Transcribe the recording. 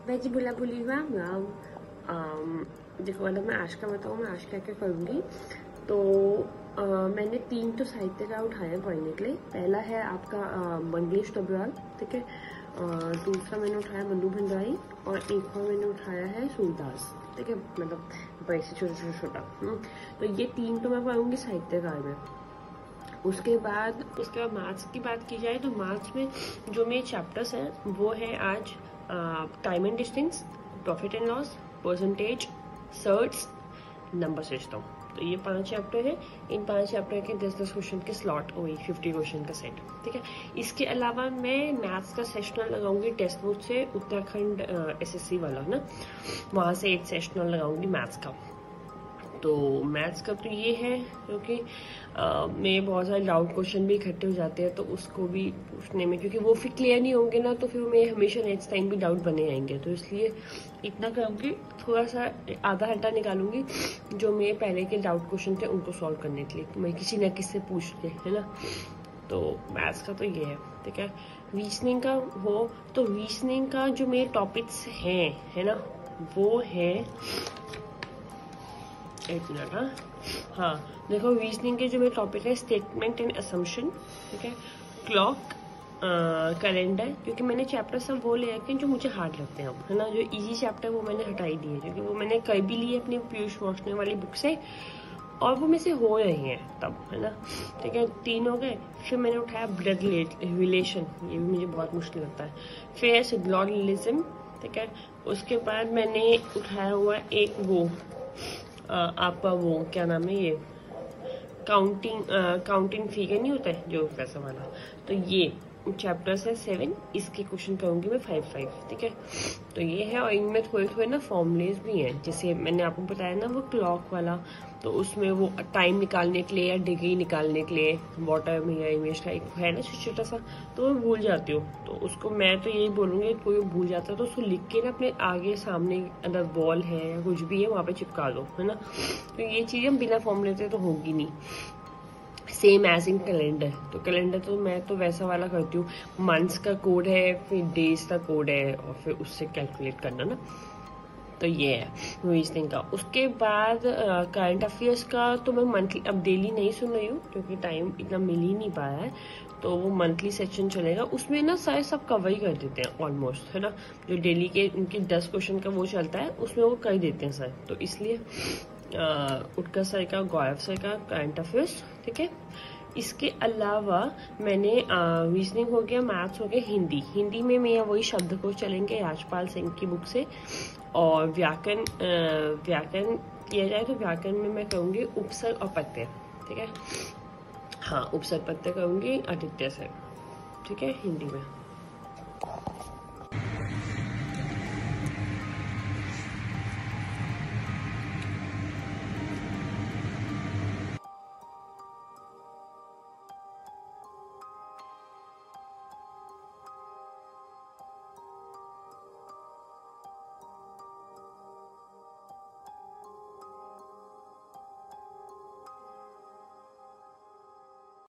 Veg बुला बुली हुआ देखो मतलब मैं आज का बताऊँ, मैं आज क्या क्या करूँगी। तो मैंने 3 तो साहित्य का उठाया पढ़ने के लिए। पहला है आपका मंगलेश डबराल, ठीक है। दूसरा मैंने उठाया मन्नू भंडारी और एक और मैंने उठाया है सूरदास, ठीक है। मतलब बड़े से छोटा। तो ये 3 तो मैं पढ़ूंगी साहित्यकार में। उसके बाद मैथ्स की बात की जाए तो मैथ्स में जो मेरे चैप्टर्स हैं वो है आज time and distance, profit and loss, percentage, surds, number system. तो ये 5 चैप्टर है। इन 5 चैप्टर के 10-10 क्वेश्चन के स्लॉट वही 50 क्वेश्चन का सेट, ठीक है। इसके अलावा मैं मैथ्स का सेशनल लगाऊंगी टेक्स्ट बुक से, उत्तराखंड एसएससी वाला ना, वहाँ से एक सेशनल लगाऊंगी मैथ्स का। तो मैथ्स का तो ये है क्योंकि में बहुत सारे डाउट क्वेश्चन भी इकट्ठे हो जाते हैं, तो उसको भी पूछने में, क्योंकि वो फिर क्लियर नहीं होंगे ना, तो फिर मैं हमेशा नेक्स्ट टाइम भी डाउट बने आएंगे। तो इसलिए इतना करूँगी, थोड़ा सा आधा घंटा निकालूंगी जो मेरे पहले के डाउट क्वेश्चन थे उनको सॉल्व करने के लिए, मैं किसी न किसी से पूछ के, है ना। तो मैथ्स का तो ये है, ठीक है। रीजनिंग का हो तो रीजनिंग का जो मेरे टॉपिक्स हैं, है ना, वो है, एक मिनट, हाँ देखो, रीजनिंग के जो मेरे टॉपिक है स्टेटमेंट एंड असम्पशन, ठीक है, क्लॉक, कैलेंडर, क्योंकि मैंने चैप्टर सब वो ले रखे हैं जो मुझे हार्ड लगते हैं, है ना। जो इजी चैप्टर वो मैंने हटाई दिए, क्योंकि वो मैंने कई भी लिए अपनी पीयूष रोशनी वाली बुक से, और वो में से हो रहे हैं तब, है ना, ठीक है। 3 हो गए। फिर मैंने उठाया ब्लड रिलेशन, ये भी मुझे बहुत मुश्किल लगता है। फिर सिग्नोरिज्म, ठीक है। उसके बाद मैंने उठाया हुआ एक वो आपका वो क्या नाम है, ये काउंटिंग फिगर नहीं होता है जो वैसा वाला। तो ये चैप्टर्स है 7, इसके क्वेश्चन करूंगी मैं 5-5, ठीक है। तो ये है, और इनमें थोड़े थोड़े ना फॉर्मूलेज भी हैं, जैसे मैंने आपको बताया ना वो क्लॉक वाला, तो उसमें वो टाइम निकालने के लिए या डिग्री निकालने के लिए वाटर में या इमेज का एक है ना छोटा सा, तो मैं भूल जाती हूँ। तो उसको मैं तो यही बोलूँगी, कोई भूल जाता है तो उसको लिख के ना अपने आगे सामने अंदर वॉल है या कुछ भी है वहाँ पे चिपका दो, है ना। तो ये चीज़ें बिना फॉर्मूले से तो होगी नहीं। सेम एज इन कैलेंडर, तो कैलेंडर तो मैं तो वैसा वाला करती हूँ, मंथ्स का कोड है, फिर डेज का कोड है, और फिर उससे कैलकुलेट करना ना। तो ये है रीजनिंग का। उसके बाद करंट अफेयर्स का तो मैं मंथली, अब डेली नहीं सुन रही हूँ क्योंकि टाइम इतना मिल ही नहीं पाया है, तो वो मंथली सेक्शन चलेगा, उसमें ना सारे सब कवर ही कर देते हैं ऑलमोस्ट, है ना। जो डेली के उनके 10 क्वेश्चन का वो चलता है उसमें वो कर देते हैं सर, तो इसलिए उत्कर्ष सर का, गौरव सर का करंट अफेयर्स, ठीक है। इसके अलावा मैंने रीजनिंग हो गया, मैथ्स हो गया, हिंदी में मेरा वही शब्दकोश चलेंगे राजपाल सिंह की बुक से, और व्याकरण किया जाए तो व्याकरण में मैं कहूँगी उपसर्ग और प्रत्यय, ठीक है। हाँ, उपसर्ग प्रत्यय कहूँगी आदित्य से, ठीक है, हिंदी में।